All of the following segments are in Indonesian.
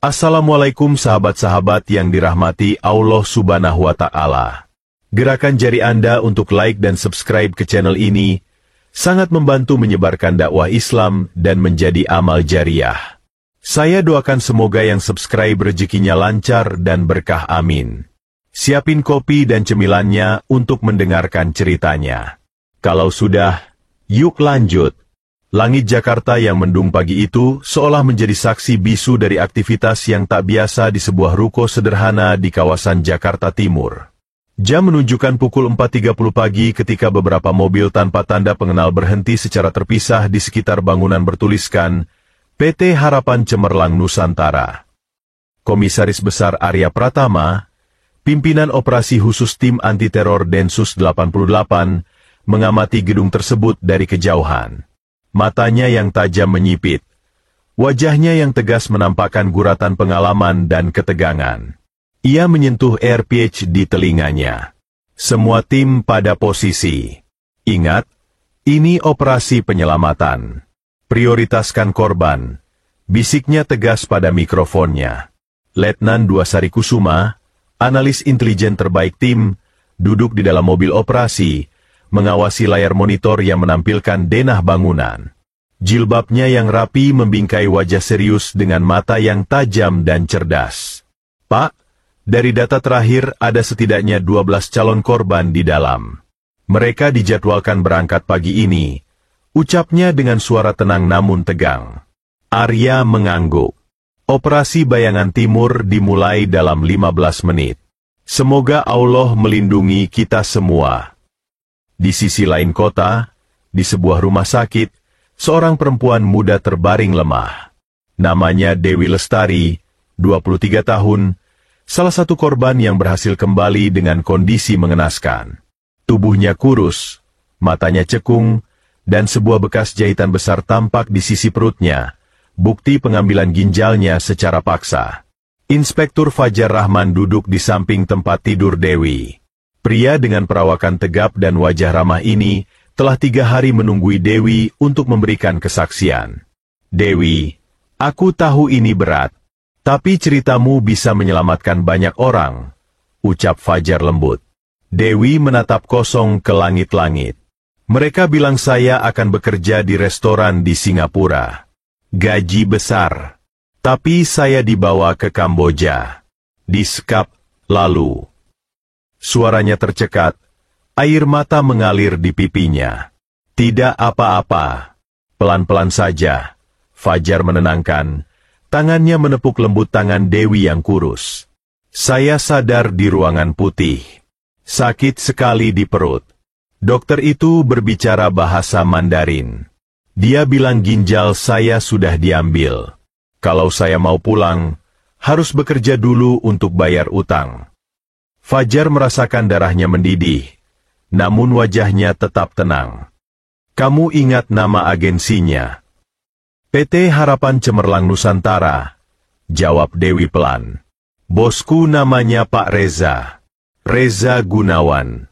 Assalamualaikum sahabat-sahabat yang dirahmati Allah Subhanahu wa Ta'ala. Gerakan jari Anda untuk like dan subscribe ke channel ini sangat membantu menyebarkan dakwah Islam dan menjadi amal jariah. Saya doakan semoga yang subscribe rezekinya lancar dan berkah, amin. Siapin kopi dan cemilannya untuk mendengarkan ceritanya. Kalau sudah, yuk lanjut. Langit Jakarta yang mendung pagi itu seolah menjadi saksi bisu dari aktivitas yang tak biasa di sebuah ruko sederhana di kawasan Jakarta Timur. Jam menunjukkan pukul 4.30 pagi ketika beberapa mobil tanpa tanda pengenal berhenti secara terpisah di sekitar bangunan bertuliskan PT Harapan Cemerlang Nusantara. Komisaris Besar Arya Pratama, pimpinan operasi khusus tim anti-teror Densus 88, mengamati gedung tersebut dari kejauhan. Matanya yang tajam menyipit. Wajahnya yang tegas menampakkan guratan pengalaman dan ketegangan. Ia menyentuh AirPitch di telinganya. Semua tim pada posisi. Ingat, ini operasi penyelamatan. Prioritaskan korban. Bisiknya tegas pada mikrofonnya. Letnan Dwasari Kusuma, analis intelijen terbaik tim, duduk di dalam mobil operasi, mengawasi layar monitor yang menampilkan denah bangunan. Jilbabnya yang rapi membingkai wajah serius dengan mata yang tajam dan cerdas. Pak, dari data terakhir ada setidaknya 12 calon korban di dalam. Mereka dijadwalkan berangkat pagi ini, ucapnya dengan suara tenang namun tegang. Arya mengangguk. Operasi Bayangan Timur dimulai dalam 15 menit. Semoga Allah melindungi kita semua. Di sisi lain kota, di sebuah rumah sakit, seorang perempuan muda terbaring lemah. Namanya Dewi Lestari, 23 tahun, salah satu korban yang berhasil kembali dengan kondisi mengenaskan. Tubuhnya kurus, matanya cekung, dan sebuah bekas jahitan besar tampak di sisi perutnya, bukti pengambilan ginjalnya secara paksa. Inspektur Fajar Rahman duduk di samping tempat tidur Dewi. Pria dengan perawakan tegap dan wajah ramah ini telah 3 hari menunggui Dewi untuk memberikan kesaksian. Dewi, aku tahu ini berat, tapi ceritamu bisa menyelamatkan banyak orang, ucap Fajar lembut. Dewi menatap kosong ke langit-langit. Mereka bilang saya akan bekerja di restoran di Singapura. Gaji besar. Tapi saya dibawa ke Kamboja. Disekap, lalu. Suaranya tercekat, air mata mengalir di pipinya. Tidak apa-apa, pelan-pelan saja. Fajar menenangkan, tangannya menepuk lembut tangan Dewi yang kurus. Saya sadar di ruangan putih. Sakit sekali di perut. Dokter itu berbicara bahasa Mandarin. Dia bilang ginjal saya sudah diambil. Kalau saya mau pulang, harus bekerja dulu untuk bayar utang. Fajar merasakan darahnya mendidih, namun wajahnya tetap tenang. Kamu ingat nama agensinya? PT Harapan Cemerlang Nusantara, jawab Dewi pelan. Bosku namanya Pak Reza. Reza Gunawan.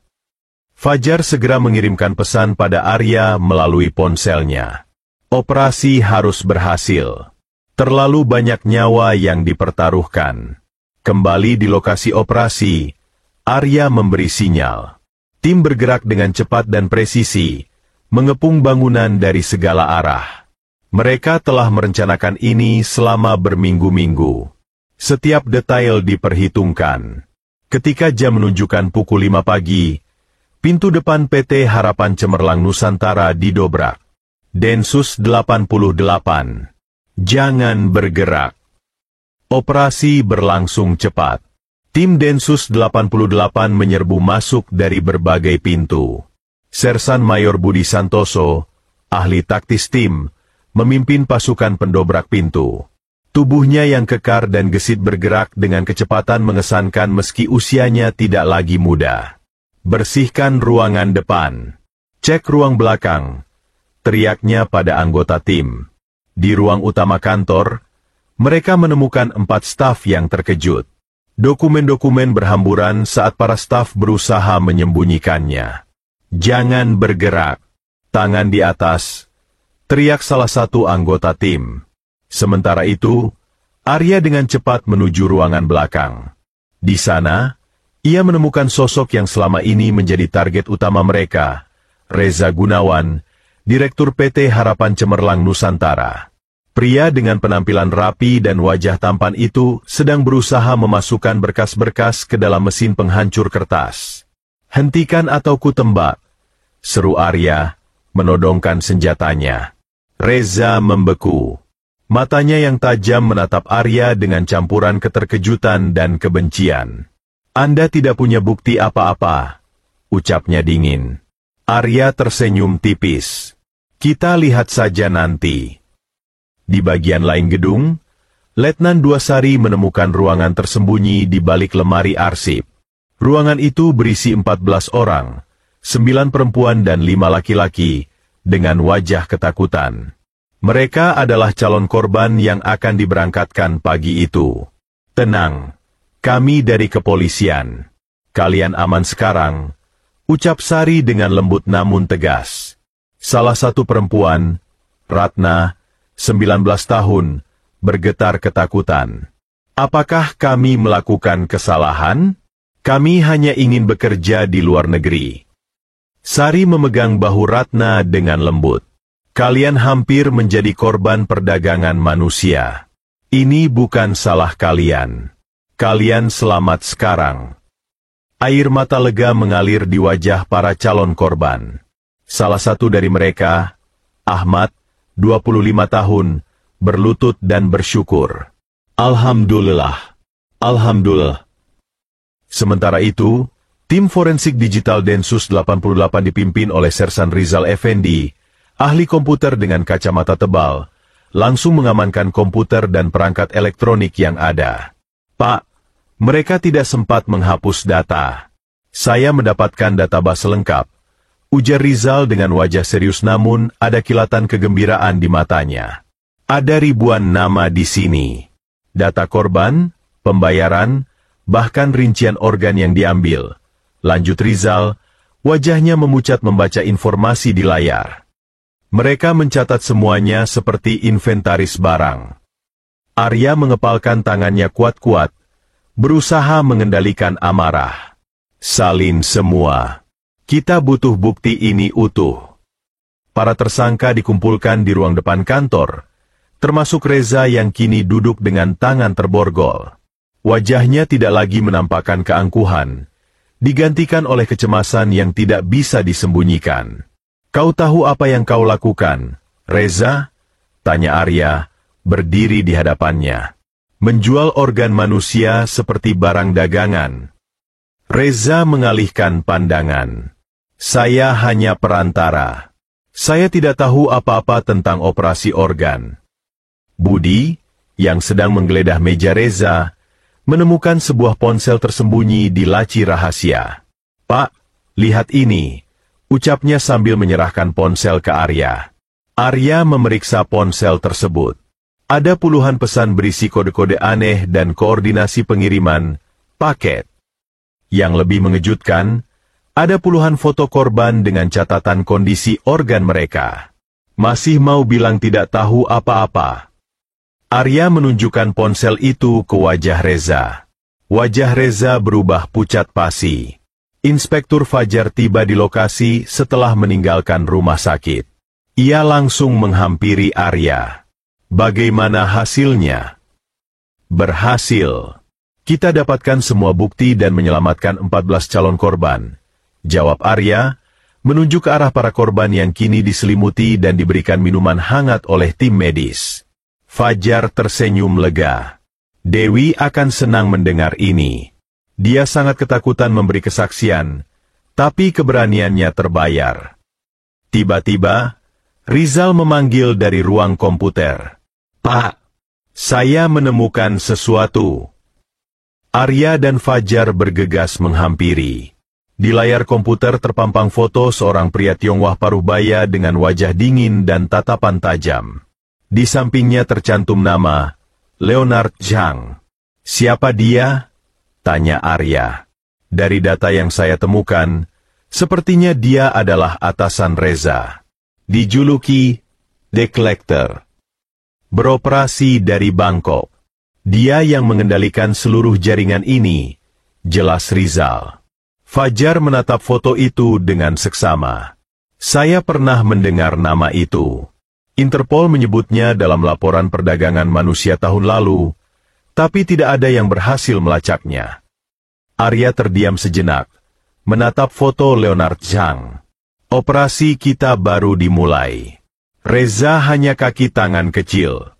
Fajar segera mengirimkan pesan pada Arya melalui ponselnya. Operasi harus berhasil. Terlalu banyak nyawa yang dipertaruhkan. Kembali di lokasi operasi, Arya memberi sinyal. Tim bergerak dengan cepat dan presisi, mengepung bangunan dari segala arah. Mereka telah merencanakan ini selama berminggu-minggu. Setiap detail diperhitungkan. Ketika jam menunjukkan pukul 5 pagi, pintu depan PT Harapan Cemerlang Nusantara didobrak. Densus 88. Jangan bergerak. Operasi berlangsung cepat. Tim Densus 88 menyerbu masuk dari berbagai pintu. Sersan Mayor Budi Santoso, ahli taktis tim, memimpin pasukan pendobrak pintu. Tubuhnya yang kekar dan gesit bergerak dengan kecepatan mengesankan meski usianya tidak lagi muda. Bersihkan ruangan depan. Cek ruang belakang. Teriaknya pada anggota tim. Di ruang utama kantor, mereka menemukan 4 staf yang terkejut. Dokumen-dokumen berhamburan saat para staf berusaha menyembunyikannya. Jangan bergerak. Tangan di atas. Teriak salah satu anggota tim. Sementara itu, Arya dengan cepat menuju ruangan belakang. Di sana, ia menemukan sosok yang selama ini menjadi target utama mereka, Reza Gunawan, Direktur PT Harapan Cemerlang Nusantara. Pria dengan penampilan rapi dan wajah tampan itu sedang berusaha memasukkan berkas-berkas ke dalam mesin penghancur kertas. "Hentikan atau kutembak," seru Arya, menodongkan senjatanya. Reza membeku. Matanya yang tajam menatap Arya dengan campuran keterkejutan dan kebencian. "Anda tidak punya bukti apa-apa," ucapnya dingin. Arya tersenyum tipis. "Kita lihat saja nanti." Di bagian lain gedung, Letnan Duasari menemukan ruangan tersembunyi di balik lemari arsip. Ruangan itu berisi 14 orang, 9 perempuan dan 5 laki-laki, dengan wajah ketakutan. Mereka adalah calon korban yang akan diberangkatkan pagi itu. "Tenang, kami dari kepolisian. Kalian aman sekarang," ucap Sari dengan lembut namun tegas. Salah satu perempuan, Ratna, 19 tahun, bergetar ketakutan. "Apakah kami melakukan kesalahan? Kami hanya ingin bekerja di luar negeri." Sari memegang bahu Ratna dengan lembut. "Kalian hampir menjadi korban perdagangan manusia. Ini bukan salah kalian. Kalian selamat sekarang." Air mata lega mengalir di wajah para calon korban. Salah satu dari mereka, Ahmad, 25 tahun, berlutut dan bersyukur. "Alhamdulillah. Alhamdulillah." Sementara itu, tim forensik digital Densus 88 dipimpin oleh Sersan Rizal Effendi, ahli komputer dengan kacamata tebal, langsung mengamankan komputer dan perangkat elektronik yang ada. "Pak, mereka tidak sempat menghapus data. Saya mendapatkan database lengkap," ujar Rizal dengan wajah serius namun ada kilatan kegembiraan di matanya. "Ada ribuan nama di sini. Data korban, pembayaran, bahkan rincian organ yang diambil," lanjut Rizal, wajahnya memucat membaca informasi di layar. "Mereka mencatat semuanya seperti inventaris barang." Arya mengepalkan tangannya kuat-kuat, berusaha mengendalikan amarah. "Salin semua. Kita butuh bukti ini utuh." Para tersangka dikumpulkan di ruang depan kantor, termasuk Reza yang kini duduk dengan tangan terborgol. Wajahnya tidak lagi menampakkan keangkuhan, digantikan oleh kecemasan yang tidak bisa disembunyikan. "Kau tahu apa yang kau lakukan, Reza?" tanya Arya, berdiri di hadapannya. "Menjual organ manusia seperti barang dagangan." Reza mengalihkan pandangan. "Saya hanya perantara. Saya tidak tahu apa-apa tentang operasi organ." Budi, yang sedang menggeledah meja Reza, menemukan sebuah ponsel tersembunyi di laci rahasia. "Pak, lihat ini," ucapnya sambil menyerahkan ponsel ke Arya. Arya memeriksa ponsel tersebut. Ada puluhan pesan berisi kode-kode aneh dan koordinasi pengiriman paket. Yang lebih mengejutkan, ada puluhan foto korban dengan catatan kondisi organ mereka. "Masih mau bilang tidak tahu apa-apa?" Arya menunjukkan ponsel itu ke wajah Reza. Wajah Reza berubah pucat pasi. Inspektur Fajar tiba di lokasi setelah meninggalkan rumah sakit. Ia langsung menghampiri Arya. "Bagaimana hasilnya?" "Berhasil. Kita dapatkan semua bukti dan menyelamatkan 14 calon korban," jawab Arya, menunjuk ke arah para korban yang kini diselimuti dan diberikan minuman hangat oleh tim medis. Fajar tersenyum lega. "Dewi akan senang mendengar ini. Dia sangat ketakutan memberi kesaksian, tapi keberaniannya terbayar." Tiba-tiba, Rizal memanggil dari ruang komputer. "Pak, saya menemukan sesuatu." Arya dan Fajar bergegas menghampiri. Di layar komputer terpampang foto seorang pria Tionghoa paruh baya dengan wajah dingin dan tatapan tajam. Di sampingnya tercantum nama, Leonard Zhang. "Siapa dia?" tanya Arya. "Dari data yang saya temukan, sepertinya dia adalah atasan Reza. Dijuluki The Collector. Beroperasi dari Bangkok. Dia yang mengendalikan seluruh jaringan ini, jelas Rizal. Fajar menatap foto itu dengan seksama. Saya pernah mendengar nama itu. Interpol menyebutnya dalam laporan perdagangan manusia tahun lalu, tapi tidak ada yang berhasil melacaknya. Arya terdiam sejenak, menatap foto Leonard Zhang. Operasi kita baru dimulai. Reza hanya kaki tangan kecil.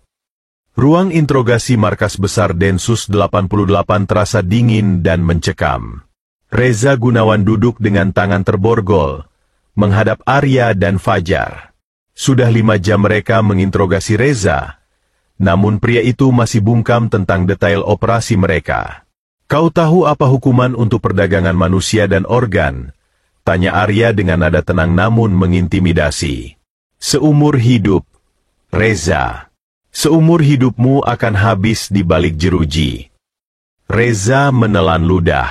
Ruang interogasi markas besar Densus 88 terasa dingin dan mencekam. Reza Gunawan duduk dengan tangan terborgol, menghadap Arya dan Fajar. Sudah 5 jam mereka menginterogasi Reza, namun pria itu masih bungkam tentang detail operasi mereka. Kau tahu apa hukuman untuk perdagangan manusia dan organ? Tanya Arya dengan nada tenang namun mengintimidasi. Seumur hidup, Reza. Seumur hidupmu akan habis di balik jeruji. Reza menelan ludah.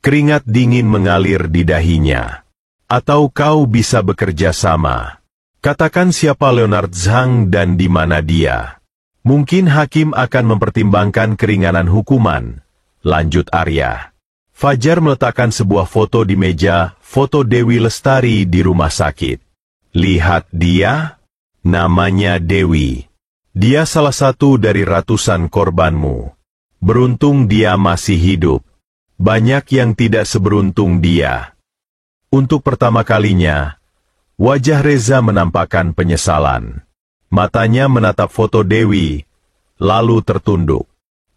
Keringat dingin mengalir di dahinya. Atau kau bisa bekerja sama. Katakan siapa Leonard Zhang dan di mana dia. Mungkin hakim akan mempertimbangkan keringanan hukuman. Lanjut Arya. Fajar meletakkan sebuah foto di meja, foto Dewi Lestari di rumah sakit. Lihat dia. Namanya Dewi. Dia salah satu dari ratusan korbanmu. Beruntung dia masih hidup. Banyak yang tidak seberuntung dia. Untuk pertama kalinya, wajah Reza menampakkan penyesalan. Matanya menatap foto Dewi, lalu tertunduk.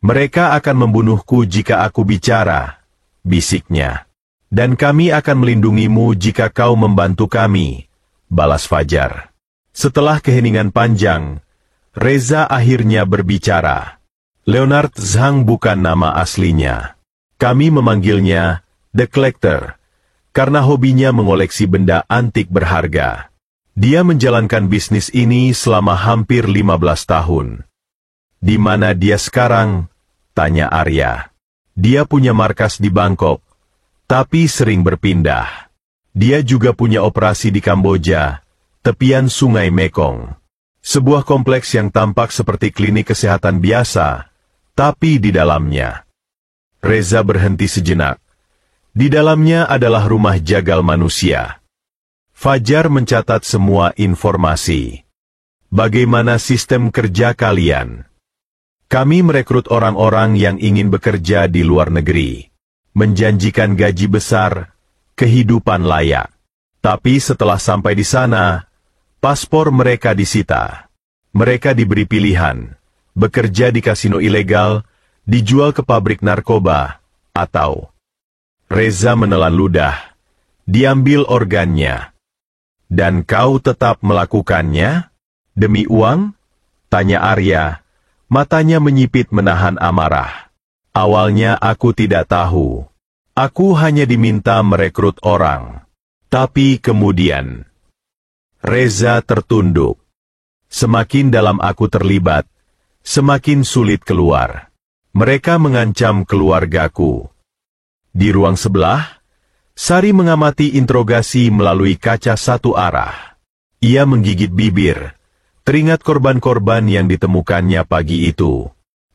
Mereka akan membunuhku jika aku bicara, bisiknya. Dan kami akan melindungimu jika kau membantu kami, balas Fajar. Setelah keheningan panjang, Reza akhirnya berbicara. Leonard Zhang bukan nama aslinya. Kami memanggilnya The Collector, karena hobinya mengoleksi benda antik berharga. Dia menjalankan bisnis ini selama hampir 15 tahun. Di mana dia sekarang? Tanya Arya. Dia punya markas di Bangkok, tapi sering berpindah. Dia juga punya operasi di Kamboja, tepian Sungai Mekong. Sebuah kompleks yang tampak seperti klinik kesehatan biasa, tapi di dalamnya. Reza berhenti sejenak. Di dalamnya adalah rumah jagal manusia. Fajar mencatat semua informasi. Bagaimana sistem kerja kalian? Kami merekrut orang-orang yang ingin bekerja di luar negeri. Menjanjikan gaji besar, kehidupan layak. Tapi setelah sampai di sana, paspor mereka disita. Mereka diberi pilihan, bekerja di kasino ilegal, dijual ke pabrik narkoba, atau Reza menelan ludah, diambil organnya. Dan kau tetap melakukannya? Demi uang? Tanya Arya, matanya menyipit menahan amarah. Awalnya aku tidak tahu. Aku hanya diminta merekrut orang. Tapi kemudian, Reza tertunduk. Semakin dalam aku terlibat, semakin sulit keluar. Mereka mengancam keluargaku. Di ruang sebelah, Sari mengamati interogasi melalui kaca satu arah. Ia menggigit bibir, teringat korban-korban yang ditemukannya pagi itu.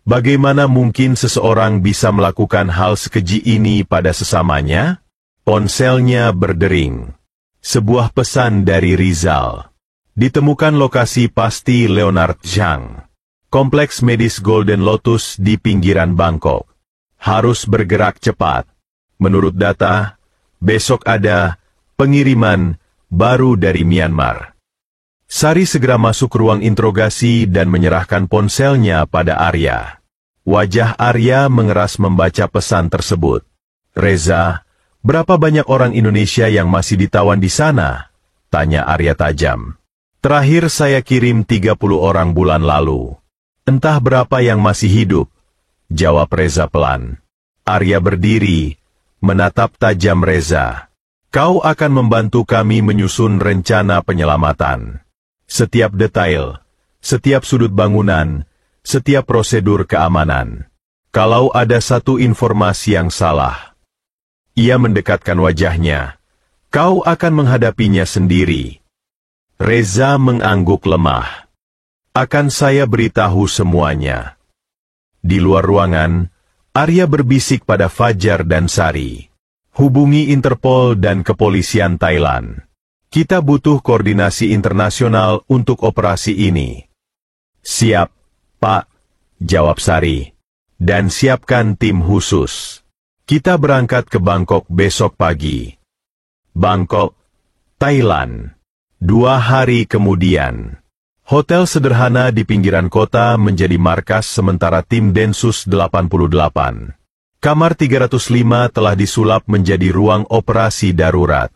Bagaimana mungkin seseorang bisa melakukan hal sekeji ini pada sesamanya? Ponselnya berdering. Sebuah pesan dari Rizal. Ditemukan lokasi pasti Leonard Zhang. Kompleks medis Golden Lotus di pinggiran Bangkok. Harus bergerak cepat. Menurut data, besok ada pengiriman baru dari Myanmar. Sari segera masuk ruang interogasi dan menyerahkan ponselnya pada Arya. Wajah Arya mengeras membaca pesan tersebut. Reza, berapa banyak orang Indonesia yang masih ditawan di sana? Tanya Arya tajam. Terakhir saya kirim 30 orang bulan lalu. Entah berapa yang masih hidup, jawab Reza pelan. Arya berdiri, menatap tajam Reza. Kau akan membantu kami menyusun rencana penyelamatan. Setiap detail, setiap sudut bangunan, setiap prosedur keamanan. Kalau ada satu informasi yang salah, ia mendekatkan wajahnya. Kau akan menghadapinya sendiri. Reza mengangguk lemah. Akan saya beritahu semuanya. Di luar ruangan, Arya berbisik pada Fajar dan Sari. Hubungi Interpol dan Kepolisian Thailand. Kita butuh koordinasi internasional untuk operasi ini. Siap, Pak, jawab Sari. Dan siapkan tim khusus. Kita berangkat ke Bangkok besok pagi. Bangkok, Thailand. 2 hari kemudian. Hotel sederhana di pinggiran kota menjadi markas sementara tim Densus 88. Kamar 305 telah disulap menjadi ruang operasi darurat.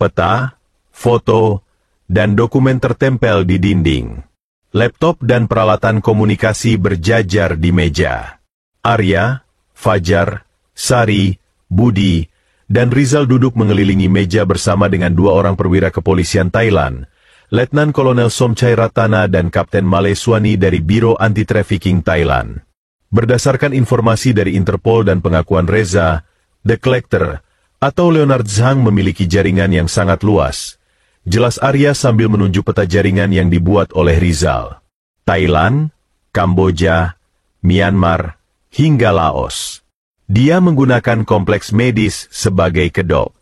Peta, foto, dan dokumen tertempel di dinding. Laptop dan peralatan komunikasi berjajar di meja. Arya, Fajar, Sari, Budi, dan Rizal duduk mengelilingi meja bersama dengan 2 orang perwira kepolisian Thailand, Letnan Kolonel Somchai Ratana dan Kapten Maleswani dari Biro Anti-Trafficking Thailand. Berdasarkan informasi dari Interpol dan pengakuan Reza, The Collector, atau Leonard Zhang memiliki jaringan yang sangat luas. Jelas Arya sambil menunjuk peta jaringan yang dibuat oleh Rizal. Thailand, Kamboja, Myanmar, hingga Laos. Dia menggunakan kompleks medis sebagai kedok.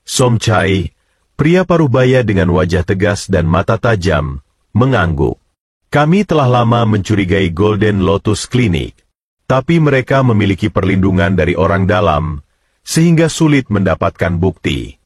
Somchai, pria parubaya dengan wajah tegas dan mata tajam, mengangguk. Kami telah lama mencurigai Golden Lotus Clinic, tapi mereka memiliki perlindungan dari orang dalam, sehingga sulit mendapatkan bukti.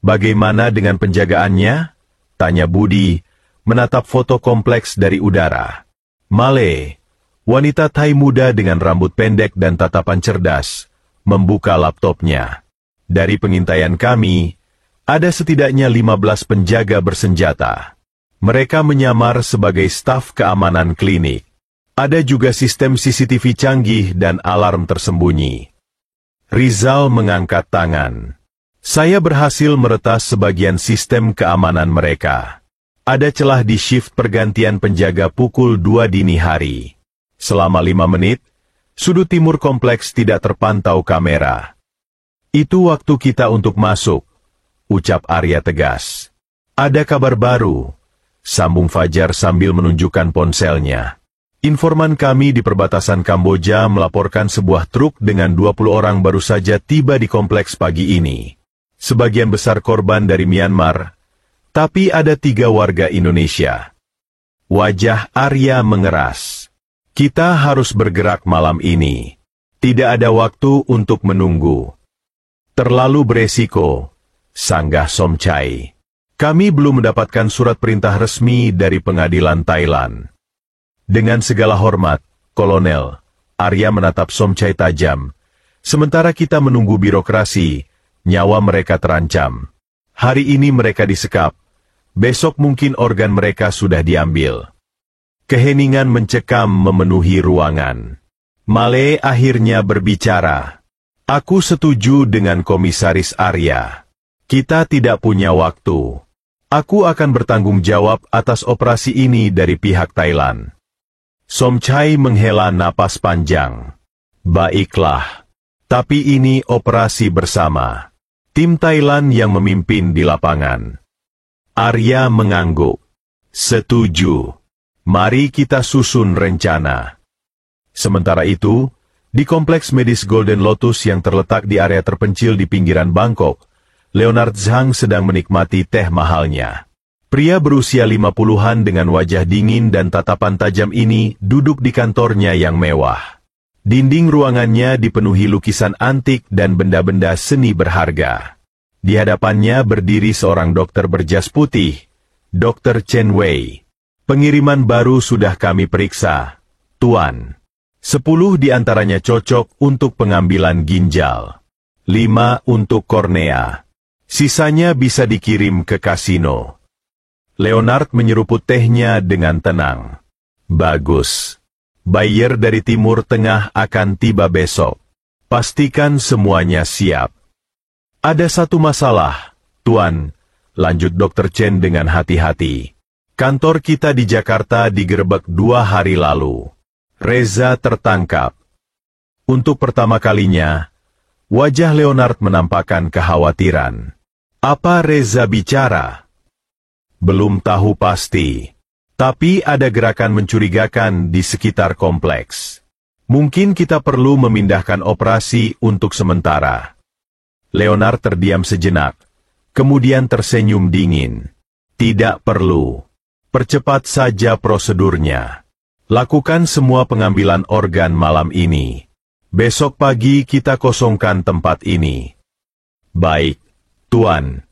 Bagaimana dengan penjagaannya? Tanya Budi, menatap foto kompleks dari udara. Male, wanita Thai muda dengan rambut pendek dan tatapan cerdas, membuka laptopnya. Dari pengintaian kami, ada setidaknya 15 penjaga bersenjata. Mereka menyamar sebagai staf keamanan klinik. Ada juga sistem CCTV canggih dan alarm tersembunyi. Rizal mengangkat tangan. Saya berhasil meretas sebagian sistem keamanan mereka. Ada celah di shift pergantian penjaga pukul 2 dini hari. Selama 5 menit, sudut timur kompleks tidak terpantau kamera. Itu waktu kita untuk masuk, ucap Arya tegas. Ada kabar baru, sambung Fajar sambil menunjukkan ponselnya. Informan kami di perbatasan Kamboja melaporkan sebuah truk dengan 20 orang baru saja tiba di kompleks pagi ini. Sebagian besar korban dari Myanmar, tapi ada 3 warga Indonesia. Wajah Arya mengeras. Kita harus bergerak malam ini. Tidak ada waktu untuk menunggu. Terlalu beresiko, sanggah Somchai. Kami belum mendapatkan surat perintah resmi dari pengadilan Thailand. Dengan segala hormat, Kolonel, Arya menatap Somchai tajam. Sementara kita menunggu birokrasi, nyawa mereka terancam. Hari ini mereka disekap, besok mungkin organ mereka sudah diambil. Keheningan mencekam memenuhi ruangan. Male akhirnya berbicara. Aku setuju dengan Komisaris Arya. Kita tidak punya waktu. Aku akan bertanggung jawab atas operasi ini dari pihak Thailand. Somchai menghela napas panjang. Baiklah. Tapi ini operasi bersama. Tim Thailand yang memimpin di lapangan. Arya mengangguk. Setuju. Mari kita susun rencana. Sementara itu, di kompleks medis Golden Lotus yang terletak di area terpencil di pinggiran Bangkok, Leonard Zhang sedang menikmati teh mahalnya. Pria berusia 50-an dengan wajah dingin dan tatapan tajam ini duduk di kantornya yang mewah. Dinding ruangannya dipenuhi lukisan antik dan benda-benda seni berharga. Di hadapannya berdiri seorang dokter berjas putih, Dr. Chen Wei. Pengiriman baru sudah kami periksa, Tuan. 10 di antaranya cocok untuk pengambilan ginjal. 5 untuk kornea. Sisanya bisa dikirim ke kasino. Leonard menyeruput tehnya dengan tenang. Bagus. Buyer dari Timur Tengah akan tiba besok. Pastikan semuanya siap. Ada satu masalah, Tuan, lanjut Dr. Chen dengan hati-hati. Kantor kita di Jakarta digerebek 2 hari lalu. Reza tertangkap. Untuk pertama kalinya, wajah Leonard menampakkan kekhawatiran. Apa Reza bicara? Belum tahu pasti. Tapi ada gerakan mencurigakan di sekitar kompleks. Mungkin kita perlu memindahkan operasi untuk sementara. Leonard terdiam sejenak, kemudian tersenyum dingin. Tidak perlu. Percepat saja prosedurnya. Lakukan semua pengambilan organ malam ini. Besok pagi kita kosongkan tempat ini. Baik, Tuan.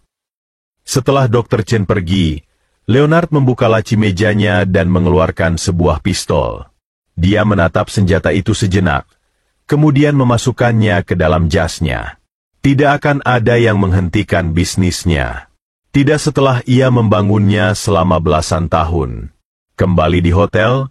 Setelah Dr. Chen pergi, Leonard membuka laci mejanya dan mengeluarkan sebuah pistol. Dia menatap senjata itu sejenak, kemudian memasukkannya ke dalam jasnya. Tidak akan ada yang menghentikan bisnisnya. Tidak setelah ia membangunnya selama belasan tahun. Kembali di hotel,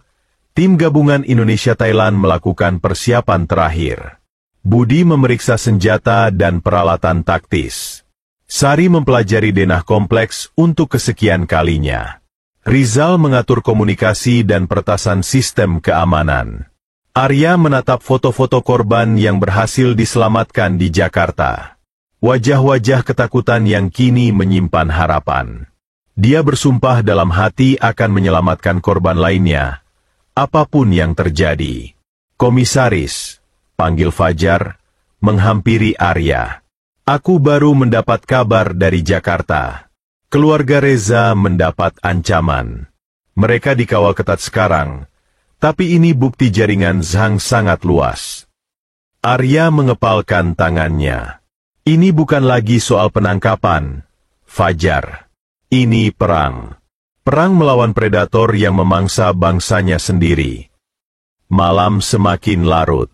tim gabungan Indonesia-Thailand melakukan persiapan terakhir. Budi memeriksa senjata dan peralatan taktis. Sari mempelajari denah kompleks untuk kesekian kalinya. Rizal mengatur komunikasi dan peretasan sistem keamanan. Arya menatap foto-foto korban yang berhasil diselamatkan di Jakarta. Wajah-wajah ketakutan yang kini menyimpan harapan. Dia bersumpah dalam hati akan menyelamatkan korban lainnya, apapun yang terjadi. Komisaris, panggil Fajar, menghampiri Arya. Aku baru mendapat kabar dari Jakarta. Keluarga Reza mendapat ancaman. Mereka dikawal ketat sekarang, tapi ini bukti jaringan Zhang sangat luas. Arya mengepalkan tangannya. Ini bukan lagi soal penangkapan, Fajar. Ini perang. Perang melawan predator yang memangsa bangsanya sendiri. Malam semakin larut.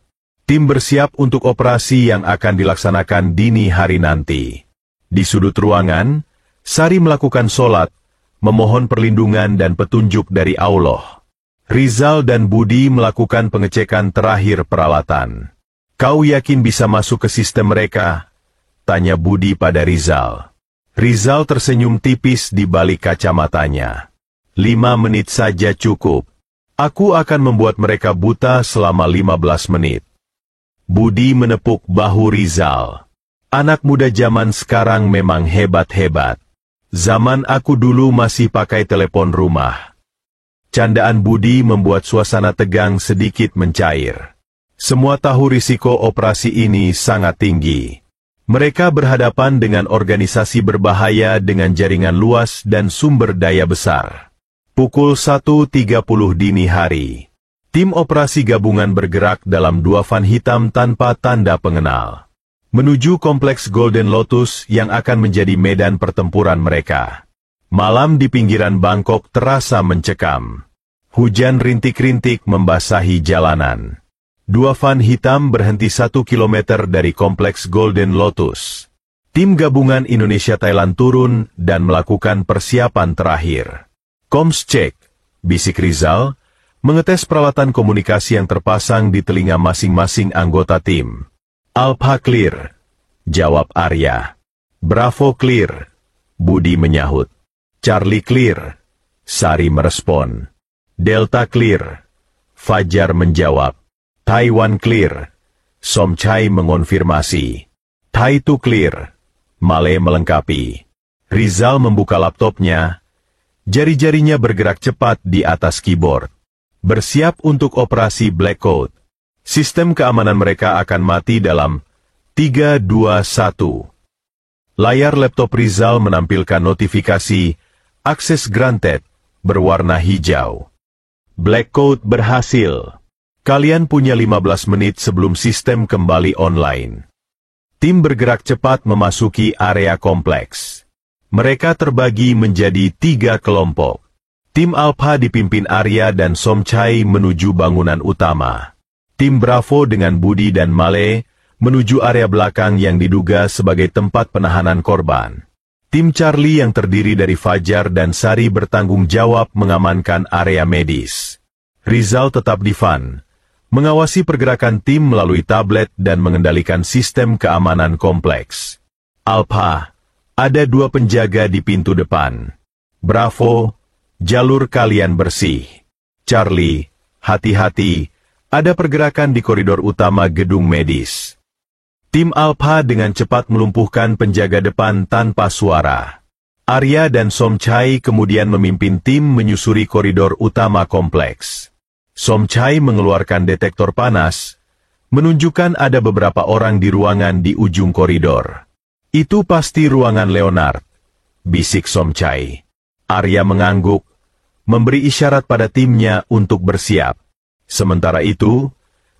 Tim bersiap untuk operasi yang akan dilaksanakan dini hari nanti. Di sudut ruangan, Sari melakukan sholat, memohon perlindungan dan petunjuk dari Allah. Rizal dan Budi melakukan pengecekan terakhir peralatan. Kau yakin bisa masuk ke sistem mereka? Tanya Budi pada Rizal. Rizal tersenyum tipis di balik kacamatanya. 5 menit saja cukup. Aku akan membuat mereka buta selama 15 menit. Budi menepuk bahu Rizal. Anak muda zaman sekarang memang hebat-hebat. Zaman aku dulu masih pakai telepon rumah. Candaan Budi membuat suasana tegang sedikit mencair. Semua tahu risiko operasi ini sangat tinggi. Mereka berhadapan dengan organisasi berbahaya dengan jaringan luas dan sumber daya besar. Pukul 1.30 dini hari. Tim operasi gabungan bergerak dalam 2 van hitam tanpa tanda pengenal. Menuju kompleks Golden Lotus yang akan menjadi medan pertempuran mereka. Malam di pinggiran Bangkok terasa mencekam. Hujan rintik-rintik membasahi jalanan. 2 van hitam berhenti 1 kilometer dari kompleks Golden Lotus. Tim gabungan Indonesia-Thailand turun dan melakukan persiapan terakhir. Koms cek, bisik Rizal, mengetes peralatan komunikasi yang terpasang di telinga masing-masing anggota tim. Alpha clear, jawab Arya. Bravo clear, Budi menyahut. Charlie clear, Sari merespon. Delta clear, Fajar menjawab. Taiwan clear, Somchai mengonfirmasi. Taitu clear, Male melengkapi. Rizal membuka laptopnya. Jari-jarinya bergerak cepat di atas keyboard. Bersiap untuk operasi Blackout. Sistem keamanan mereka akan mati dalam 3, 2, 1. Layar laptop Rizal menampilkan notifikasi akses granted berwarna hijau. Blackout berhasil. Kalian punya 15 menit sebelum sistem kembali online. Tim bergerak cepat memasuki area kompleks. Mereka terbagi menjadi 3 kelompok. Tim Alpha dipimpin Arya dan Somchai menuju bangunan utama. Tim Bravo dengan Budi dan Male menuju area belakang yang diduga sebagai tempat penahanan korban. Tim Charlie yang terdiri dari Fajar dan Sari bertanggung jawab mengamankan area medis. Rizal tetap di van, mengawasi pergerakan tim melalui tablet dan mengendalikan sistem keamanan kompleks. Alpha, ada 2 penjaga di pintu depan. Bravo, jalur kalian bersih. Charlie, hati-hati. Ada pergerakan di koridor utama gedung medis. Tim Alpha dengan cepat melumpuhkan penjaga depan tanpa suara. Arya dan Somchai kemudian memimpin tim menyusuri koridor utama kompleks. Somchai mengeluarkan detektor panas, menunjukkan ada beberapa orang di ruangan di ujung koridor. Itu pasti ruangan Leonard, bisik Somchai. Arya mengangguk, memberi isyarat pada timnya untuk bersiap. Sementara itu,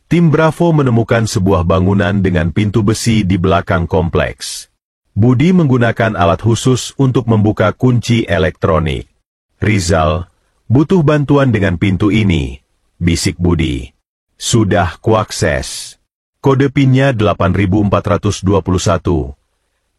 tim Bravo menemukan sebuah bangunan dengan pintu besi di belakang kompleks. Budi menggunakan alat khusus untuk membuka kunci elektronik. Rizal, butuh bantuan dengan pintu ini, bisik Budi. Sudah kuakses. Kode PIN-nya 8421.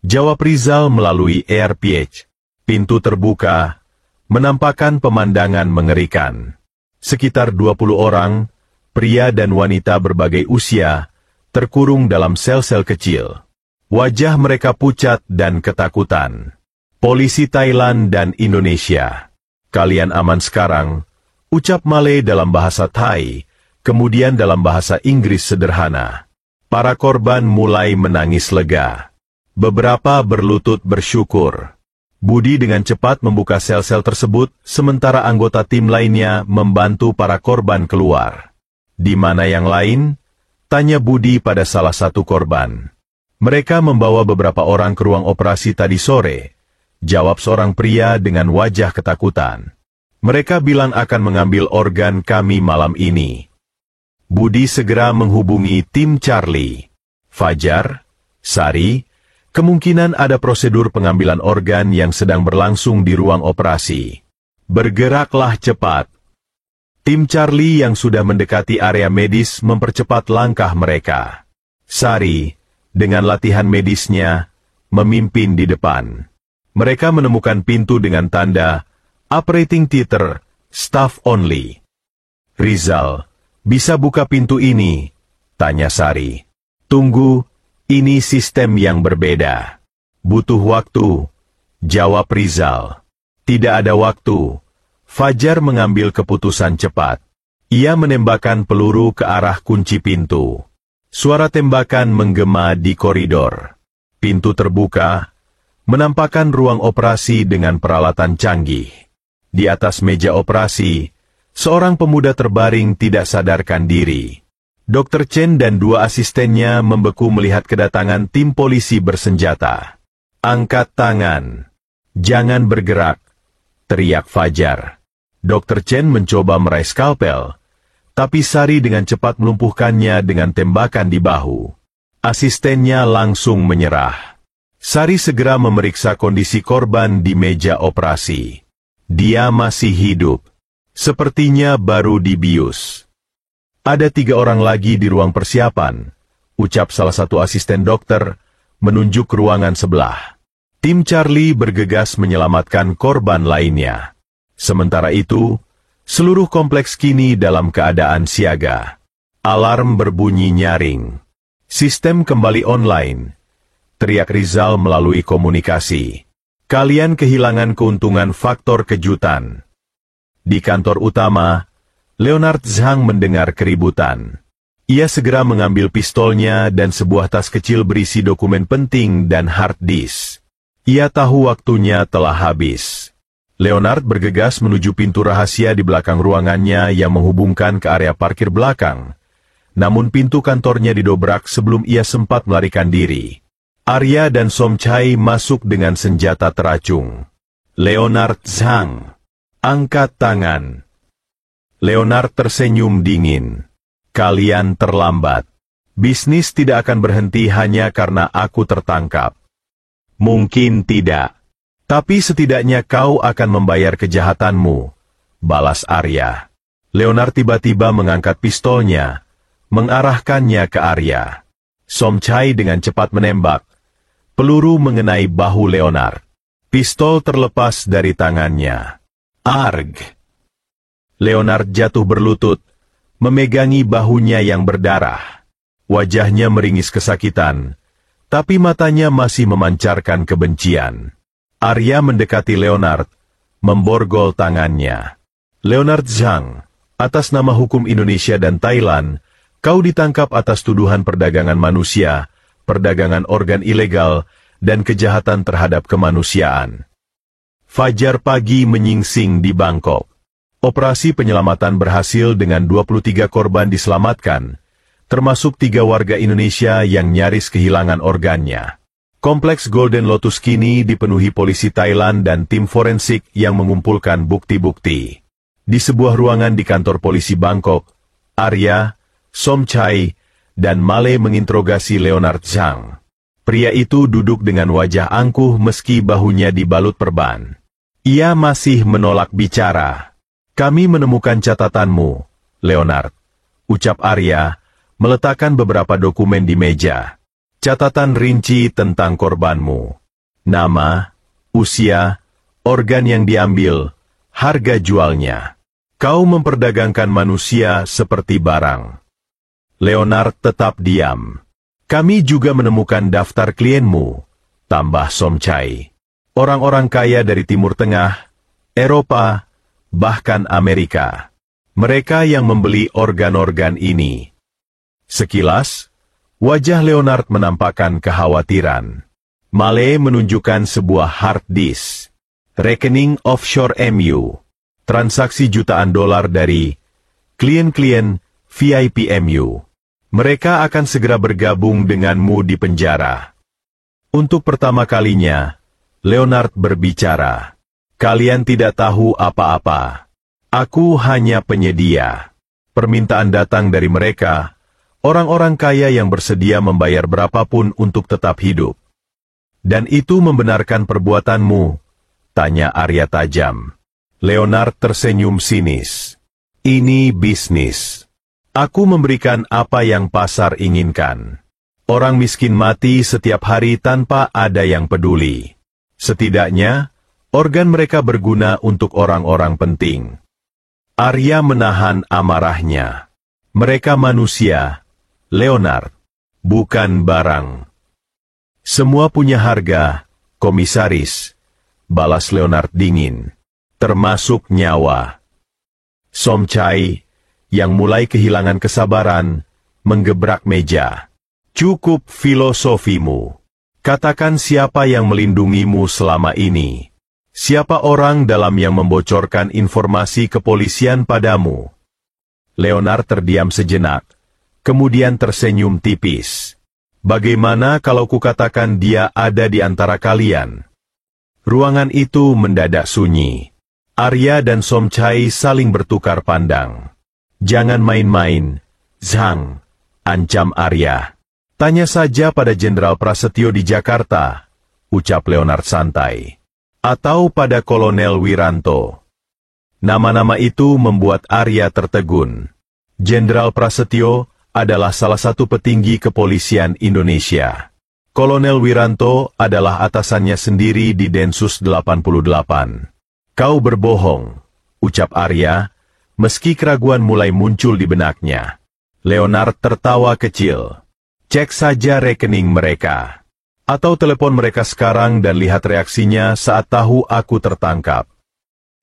Jawab Rizal melalui AirPage. Pintu terbuka, menampakkan pemandangan mengerikan. Sekitar 20 orang, pria dan wanita berbagai usia, terkurung dalam sel-sel kecil. Wajah mereka pucat dan ketakutan. Polisi Thailand dan Indonesia. Kalian aman sekarang, ucap Malay dalam bahasa Thai, kemudian dalam bahasa Inggris sederhana. Para korban mulai menangis lega. Beberapa berlutut bersyukur. Budi dengan cepat membuka sel-sel tersebut, sementara anggota tim lainnya membantu para korban keluar. Di mana yang lain? Tanya Budi pada salah satu korban. Mereka membawa beberapa orang ke ruang operasi tadi sore, jawab seorang pria dengan wajah ketakutan. Mereka bilang akan mengambil organ kami malam ini. Budi segera menghubungi tim Charlie. Fajar, Sari, kemungkinan ada prosedur pengambilan organ yang sedang berlangsung di ruang operasi. Bergeraklah cepat. Tim Charlie yang sudah mendekati area medis mempercepat langkah mereka. Sari, dengan latihan medisnya, memimpin di depan. Mereka menemukan pintu dengan tanda Operating Theater, Staff Only. Rizal, bisa buka pintu ini? Tanya Sari. Tunggu. Ini sistem yang berbeda. Butuh waktu, jawab Rizal. Tidak ada waktu. Fajar mengambil keputusan cepat. Ia menembakkan peluru ke arah kunci pintu. Suara tembakan menggema di koridor. Pintu terbuka, menampakkan ruang operasi dengan peralatan canggih. Di atas meja operasi, seorang pemuda terbaring tidak sadarkan diri. Dr. Chen dan dua asistennya membeku melihat kedatangan tim polisi bersenjata. Angkat tangan. Jangan bergerak, teriak Fajar. Dr. Chen mencoba meraih skalpel, tapi Sari dengan cepat melumpuhkannya dengan tembakan di bahu. Asistennya langsung menyerah. Sari segera memeriksa kondisi korban di meja operasi. Dia masih hidup. Sepertinya baru dibius. Ada 3 orang lagi di ruang persiapan, ucap salah satu asisten dokter, menunjuk ruangan sebelah. Tim Charlie bergegas menyelamatkan korban lainnya. Sementara itu, seluruh kompleks kini dalam keadaan siaga. Alarm berbunyi nyaring. Sistem kembali online. Teriak Rizal melalui komunikasi. Kalian kehilangan keuntungan faktor kejutan. Di kantor utama, Leonard Zhang mendengar keributan. Ia segera mengambil pistolnya dan sebuah tas kecil berisi dokumen penting dan hard disk. Ia tahu waktunya telah habis. Leonard bergegas menuju pintu rahasia di belakang ruangannya yang menghubungkan ke area parkir belakang. Namun pintu kantornya didobrak sebelum ia sempat melarikan diri. Arya dan Somchai masuk dengan senjata teracung. Leonard Zhang, angkat tangan. Leonard tersenyum dingin. Kalian terlambat. Bisnis tidak akan berhenti hanya karena aku tertangkap. Mungkin tidak. Tapi setidaknya kau akan membayar kejahatanmu, balas Arya. Leonard tiba-tiba mengangkat pistolnya, mengarahkannya ke Arya. Somchai dengan cepat menembak. Peluru mengenai bahu Leonard. Pistol terlepas dari tangannya. Arg! Leonard jatuh berlutut, memegangi bahunya yang berdarah. Wajahnya meringis kesakitan, tapi matanya masih memancarkan kebencian. Arya mendekati Leonard, memborgol tangannya. Leonard Zhang, atas nama hukum Indonesia dan Thailand, kau ditangkap atas tuduhan perdagangan manusia, perdagangan organ ilegal, dan kejahatan terhadap kemanusiaan. Fajar pagi menyingsing di Bangkok. Operasi penyelamatan berhasil dengan 23 korban diselamatkan, termasuk 3 warga Indonesia yang nyaris kehilangan organnya. Kompleks Golden Lotus kini dipenuhi polisi Thailand dan tim forensik yang mengumpulkan bukti-bukti. Di sebuah ruangan di kantor polisi Bangkok, Arya, Somchai, dan Male menginterogasi Leonard Zhang. Pria itu duduk dengan wajah angkuh meski bahunya dibalut perban. Ia masih menolak bicara. "Kami menemukan catatanmu, Leonard," ucap Arya, meletakkan beberapa dokumen di meja. "Catatan rinci tentang korbanmu. Nama, usia, organ yang diambil, harga jualnya. Kau memperdagangkan manusia seperti barang." Leonard tetap diam. "Kami juga menemukan daftar klienmu," tambah Somchai. "Orang-orang kaya dari Timur Tengah, Eropa, bahkan Amerika. Mereka yang membeli organ-organ ini." Sekilas, wajah Leonard menampakkan kekhawatiran. Male menunjukkan sebuah hard disk, rekening offshore MU, transaksi jutaan dolar dari klien-klien VIP MU. "Mereka akan segera bergabung denganmu di penjara." Untuk pertama kalinya, Leonard berbicara. "Kalian tidak tahu apa-apa. Aku hanya penyedia. Permintaan datang dari mereka, orang-orang kaya yang bersedia membayar berapapun untuk tetap hidup." "Dan itu membenarkan perbuatanmu?" tanya Arya tajam. Leonard tersenyum sinis. "Ini bisnis. Aku memberikan apa yang pasar inginkan. Orang miskin mati setiap hari tanpa ada yang peduli. Setidaknya, organ mereka berguna untuk orang-orang penting." Arya menahan amarahnya. "Mereka manusia, Leonard, bukan barang." "Semua punya harga, komisaris," balas Leonard dingin, "termasuk nyawa." Somchai, yang mulai kehilangan kesabaran, menggebrak meja. "Cukup filosofimu. Katakan siapa yang melindungimu selama ini. Siapa orang dalam yang membocorkan informasi kepolisian padamu?" Leonard terdiam sejenak, kemudian tersenyum tipis. "Bagaimana kalau kukatakan dia ada di antara kalian?" Ruangan itu mendadak sunyi. Arya dan Somchai saling bertukar pandang. "Jangan main-main, Zhang," ancam Arya. "Tanya saja pada Jenderal Prasetyo di Jakarta," ucap Leonard santai. "Atau pada Kolonel Wiranto." Nama-nama itu membuat Arya tertegun. Jenderal Prasetyo adalah salah satu petinggi kepolisian Indonesia. Kolonel Wiranto adalah atasannya sendiri di Densus 88. "Kau berbohong," ucap Arya, meski keraguan mulai muncul di benaknya. Leonard tertawa kecil. "Cek saja rekening mereka. Atau telepon mereka sekarang dan lihat reaksinya saat tahu aku tertangkap."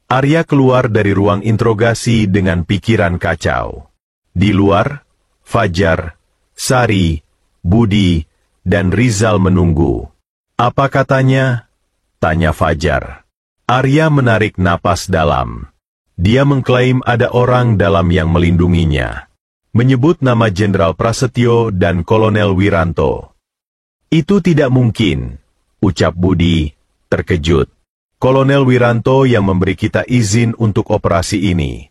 Arya keluar dari ruang interogasi dengan pikiran kacau. Di luar, Fajar, Sari, Budi, dan Rizal menunggu. "Apa katanya?" tanya Fajar. Arya menarik napas dalam. Dia mengklaim ada orang dalam yang melindunginya. Menyebut nama Jenderal Prasetyo dan Kolonel Wiranto. "Itu tidak mungkin," ucap Budi, terkejut. "Kolonel Wiranto yang memberi kita izin untuk operasi ini.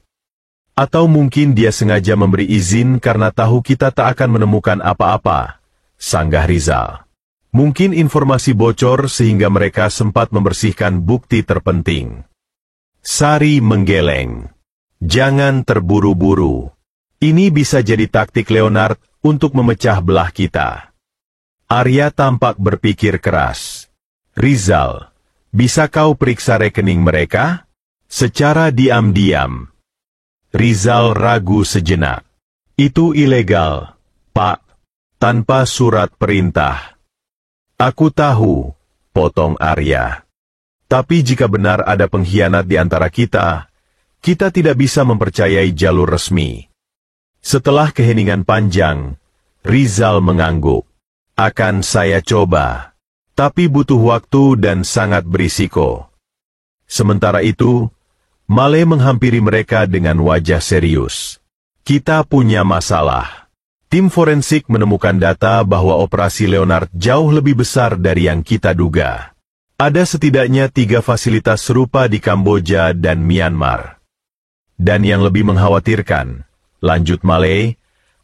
Atau mungkin dia sengaja memberi izin karena tahu kita tak akan menemukan apa-apa," sanggah Rizal. "Mungkin informasi bocor sehingga mereka sempat membersihkan bukti terpenting." Sari menggeleng. "Jangan terburu-buru. Ini bisa jadi taktik Leonard untuk memecah belah kita." Arya tampak berpikir keras. "Rizal, bisa kau periksa rekening mereka?" Secara diam-diam. Rizal ragu sejenak. "Itu ilegal, Pak. Tanpa surat perintah." "Aku tahu," potong Arya. "Tapi jika benar ada pengkhianat di antara kita, kita tidak bisa mempercayai jalur resmi." Setelah keheningan panjang, Rizal mengangguk. "Akan saya coba. Tapi butuh waktu dan sangat berisiko." Sementara itu, Male menghampiri mereka dengan wajah serius. Kita punya masalah. Tim forensik menemukan data bahwa operasi Leonard jauh lebih besar dari yang kita duga. Ada setidaknya 3 fasilitas serupa di Kamboja dan Myanmar. Dan yang lebih mengkhawatirkan, lanjut Male,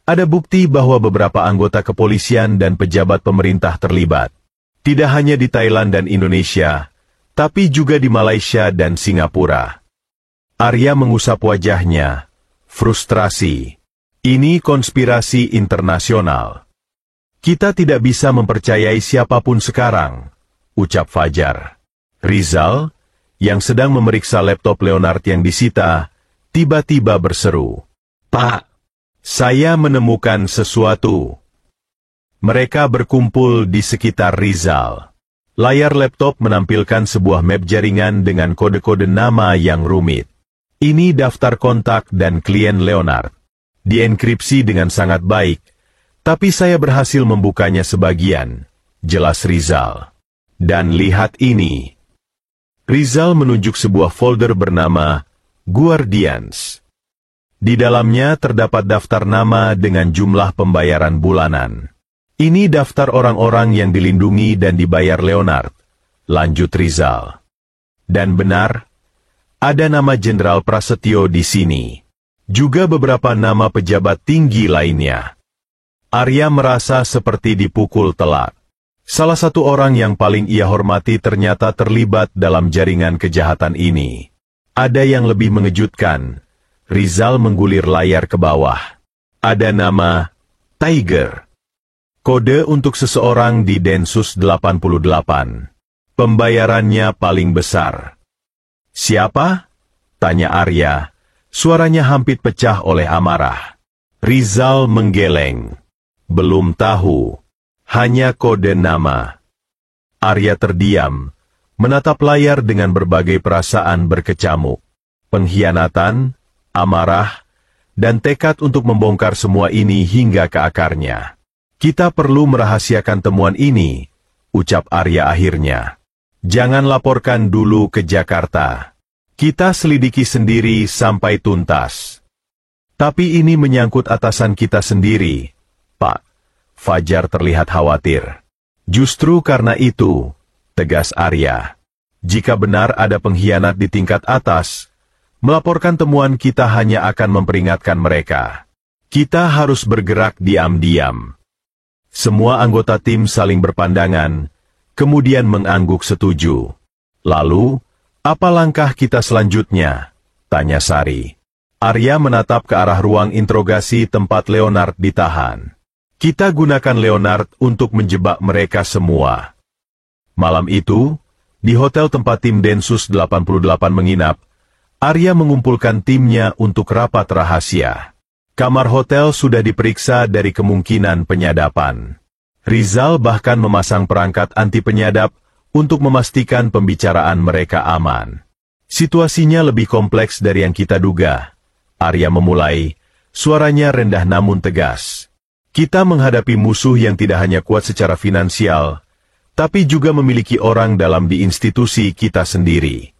ada bukti bahwa beberapa anggota kepolisian dan pejabat pemerintah terlibat. Tidak hanya di Thailand dan Indonesia, tapi juga di Malaysia dan Singapura. Arya mengusap wajahnya. Frustrasi. Ini konspirasi internasional. Kita tidak bisa mempercayai siapapun sekarang, ucap Fajar. Rizal, yang sedang memeriksa laptop Leonard yang disita, tiba-tiba berseru. Pak, saya menemukan sesuatu. Mereka berkumpul di sekitar Rizal. Layar laptop menampilkan sebuah map jaringan dengan kode-kode nama yang rumit. Ini daftar kontak dan klien Leonard. Dienkripsi dengan sangat baik, tapi saya berhasil membukanya sebagian, jelas Rizal. Dan lihat ini. Rizal menunjuk sebuah folder bernama Guardians. Di dalamnya terdapat daftar nama dengan jumlah pembayaran bulanan. Ini daftar orang-orang yang dilindungi dan dibayar Leonard, lanjut Rizal. Dan benar, ada nama Jenderal Prasetyo di sini. Juga beberapa nama pejabat tinggi lainnya. Arya merasa seperti dipukul telak. Salah satu orang yang paling ia hormati ternyata terlibat dalam jaringan kejahatan ini. Ada yang lebih mengejutkan. Rizal menggulir layar ke bawah. Ada nama Tiger. Kode untuk seseorang di Densus 88. Pembayarannya paling besar. Siapa? Tanya Arya. Suaranya hampir pecah oleh amarah. Rizal menggeleng. Belum tahu. Hanya kode nama. Arya terdiam, menatap layar dengan berbagai perasaan berkecamuk. Pengkhianatan, amarah, dan tekad untuk membongkar semua ini hingga ke akarnya. Kita perlu merahasiakan temuan ini, ucap Arya akhirnya. Jangan laporkan dulu ke Jakarta. Kita selidiki sendiri sampai tuntas. Tapi ini menyangkut atasan kita sendiri, Pak. Fajar terlihat khawatir. Justru karena itu, tegas Arya. Jika benar ada pengkhianat di tingkat atas, melaporkan temuan kita hanya akan memperingatkan mereka. Kita harus bergerak diam-diam. Semua anggota tim saling berpandangan, kemudian mengangguk setuju. Lalu, apa langkah kita selanjutnya? Tanya Sari. Arya menatap ke arah ruang interogasi tempat Leonard ditahan. Kita gunakan Leonard untuk menjebak mereka semua. Malam itu, di hotel tempat tim Densus 88 menginap, Arya mengumpulkan timnya untuk rapat rahasia. Kamar hotel sudah diperiksa dari kemungkinan penyadapan. Rizal bahkan memasang perangkat anti penyadap untuk memastikan pembicaraan mereka aman. Situasinya lebih kompleks dari yang kita duga. Arya memulai, suaranya rendah namun tegas. Kita menghadapi musuh yang tidak hanya kuat secara finansial, tapi juga memiliki orang dalam di institusi kita sendiri.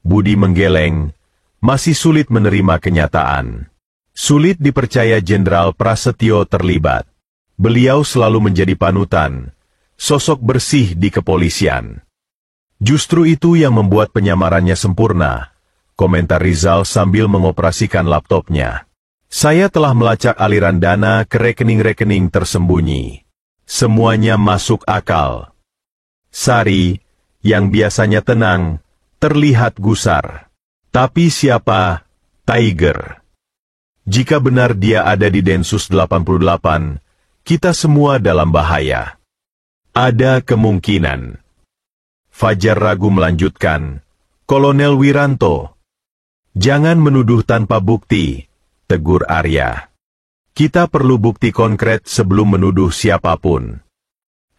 Budi menggeleng, masih sulit menerima kenyataan. Sulit dipercaya Jenderal Prasetyo terlibat. Beliau selalu menjadi panutan, sosok bersih di kepolisian. Justru itu yang membuat penyamarannya sempurna, komentar Rizal sambil mengoperasikan laptopnya. Saya telah melacak aliran dana ke rekening-rekening tersembunyi. Semuanya masuk akal. Sari, yang biasanya tenang, terlihat gusar. Tapi siapa? Tiger. Jika benar dia ada di Densus 88, kita semua dalam bahaya. Ada kemungkinan. Fajar ragu melanjutkan. Kolonel Wiranto. Jangan menuduh tanpa bukti, tegur Arya. Kita perlu bukti konkret sebelum menuduh siapapun.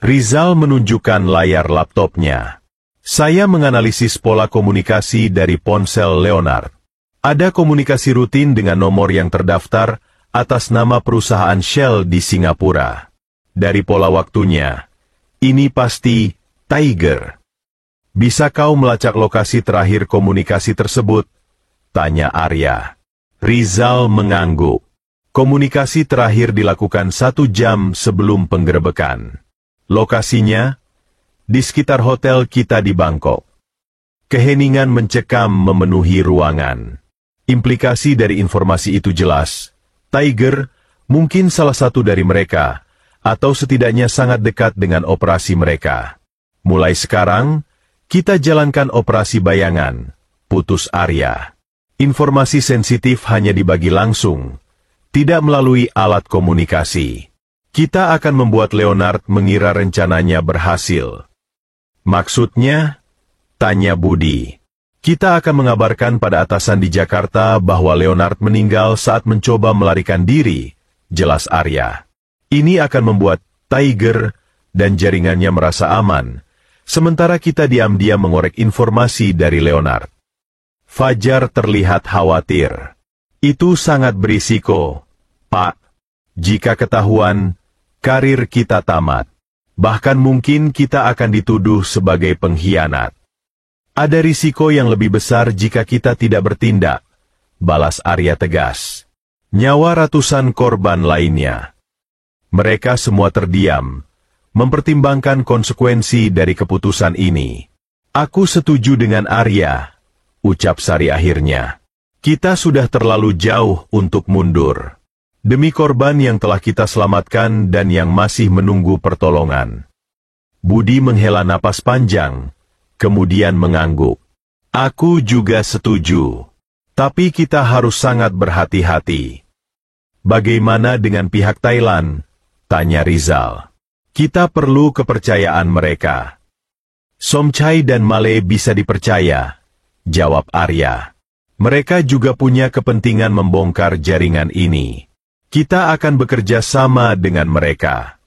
Rizal menunjukkan layar laptopnya. Saya menganalisis pola komunikasi dari ponsel Leonard. Ada komunikasi rutin dengan nomor yang terdaftar atas nama perusahaan Shell di Singapura. Dari pola waktunya, ini pasti Tiger. Bisa kau melacak lokasi terakhir komunikasi tersebut? Tanya Arya. Rizal mengangguk. Komunikasi terakhir dilakukan 1 jam sebelum penggerebekan. Lokasinya? Di sekitar hotel kita di Bangkok. Keheningan mencekam memenuhi ruangan. Implikasi dari informasi itu jelas. Tiger mungkin salah satu dari mereka, atau setidaknya sangat dekat dengan operasi mereka. Mulai sekarang, kita jalankan operasi bayangan, putus Arya. Informasi sensitif hanya dibagi langsung, tidak melalui alat komunikasi. Kita akan membuat Leonard mengira rencananya berhasil. Maksudnya? Tanya Budi. Kita akan mengabarkan pada atasan di Jakarta bahwa Leonard meninggal saat mencoba melarikan diri, jelas Arya. Ini akan membuat Tiger dan jaringannya merasa aman, sementara kita diam-diam mengorek informasi dari Leonard. Fajar terlihat khawatir. Itu sangat berisiko, Pak. Jika ketahuan, karir kita tamat. Bahkan mungkin kita akan dituduh sebagai pengkhianat. Ada risiko yang lebih besar jika kita tidak bertindak, balas Arya tegas. Nyawa ratusan korban lainnya. Mereka semua terdiam, mempertimbangkan konsekuensi dari keputusan ini. Aku setuju dengan Arya, ucap Sari akhirnya. Kita sudah terlalu jauh untuk mundur. Demi korban yang telah kita selamatkan dan yang masih menunggu pertolongan. Budi menghela napas panjang, kemudian mengangguk. Aku juga setuju. Tapi kita harus sangat berhati-hati. Bagaimana dengan pihak Thailand? Tanya Rizal. Kita perlu kepercayaan mereka. Somchai dan Male bisa dipercaya, jawab Arya. Mereka juga punya kepentingan membongkar jaringan ini. Kita akan bekerja sama dengan mereka.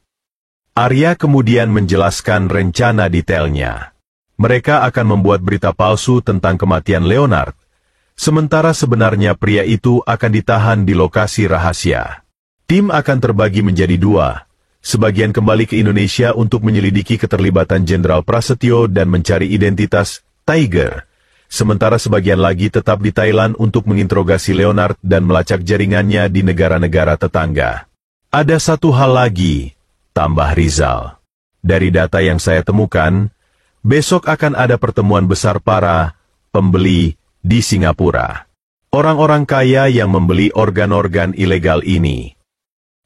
Arya kemudian menjelaskan rencana detailnya. Mereka akan membuat berita palsu tentang kematian Leonard, sementara sebenarnya pria itu akan ditahan di lokasi rahasia. Tim akan terbagi menjadi 2, sebagian kembali ke Indonesia untuk menyelidiki keterlibatan Jenderal Prasetyo dan mencari identitas Tiger, sementara sebagian lagi tetap di Thailand untuk menginterogasi Leonard dan melacak jaringannya di negara-negara tetangga. Ada satu hal lagi, tambah Rizal. Dari data yang saya temukan, besok akan ada pertemuan besar para pembeli di Singapura. Orang-orang kaya yang membeli organ-organ ilegal ini.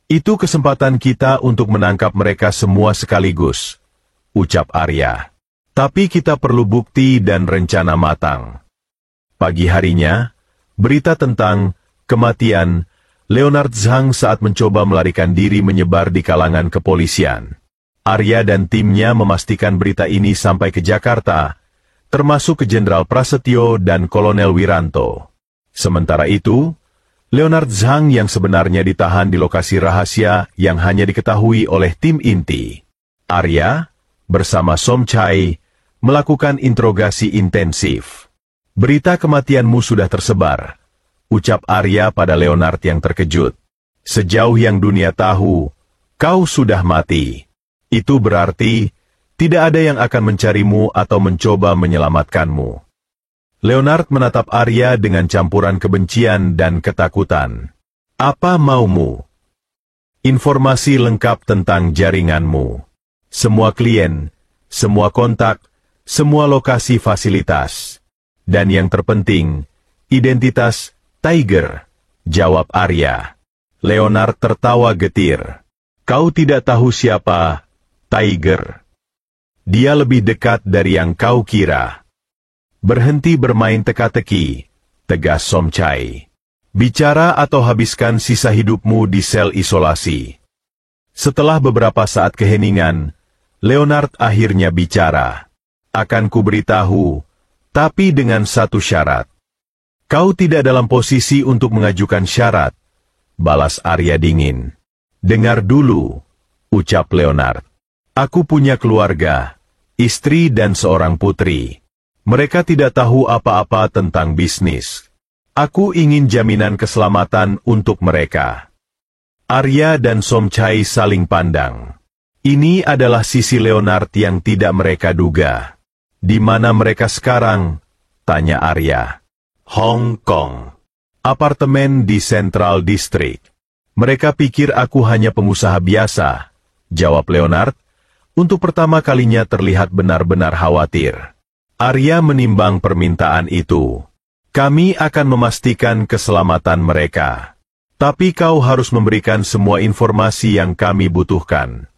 Itu kesempatan kita untuk menangkap mereka semua sekaligus, ucap Arya. Tapi kita perlu bukti dan rencana matang. Pagi harinya, berita tentang kematian Leonard Zhang saat mencoba melarikan diri menyebar di kalangan kepolisian. Arya dan timnya memastikan berita ini sampai ke Jakarta, termasuk ke Jenderal Prasetyo dan Kolonel Wiranto. Sementara itu, Leonard Zhang yang sebenarnya ditahan di lokasi rahasia yang hanya diketahui oleh tim inti. Arya, bersama Somchai, melakukan interogasi intensif. Berita kematianmu sudah tersebar, ucap Arya pada Leonard yang terkejut. Sejauh yang dunia tahu, kau sudah mati. Itu berarti, tidak ada yang akan mencarimu atau mencoba menyelamatkanmu. Leonard menatap Arya dengan campuran kebencian dan ketakutan. Apa maumu? Informasi lengkap tentang jaringanmu. Semua klien, semua kontak, semua lokasi fasilitas. Dan yang terpenting, identitas Tiger, jawab Arya. Leonard tertawa getir. Kau tidak tahu siapa Tiger. Dia lebih dekat dari yang kau kira. Berhenti bermain teka-teki, tegas Somchai. Bicara atau habiskan sisa hidupmu di sel isolasi. Setelah beberapa saat keheningan, Leonard akhirnya bicara. Akan kuberitahu, tapi dengan satu syarat. Kau tidak dalam posisi untuk mengajukan syarat, balas Arya dingin. Dengar dulu, ucap Leonard. Aku punya keluarga, istri dan seorang putri. Mereka tidak tahu apa-apa tentang bisnis. Aku ingin jaminan keselamatan untuk mereka. Arya dan Somchai saling pandang. Ini adalah sisi Leonard yang tidak mereka duga. Di mana mereka sekarang? Tanya Arya. Hong Kong. Apartemen di Central District. Mereka pikir aku hanya pengusaha biasa, jawab Leonard, untuk pertama kalinya terlihat benar-benar khawatir. Arya menimbang permintaan itu. Kami akan memastikan keselamatan mereka. Tapi kau harus memberikan semua informasi yang kami butuhkan.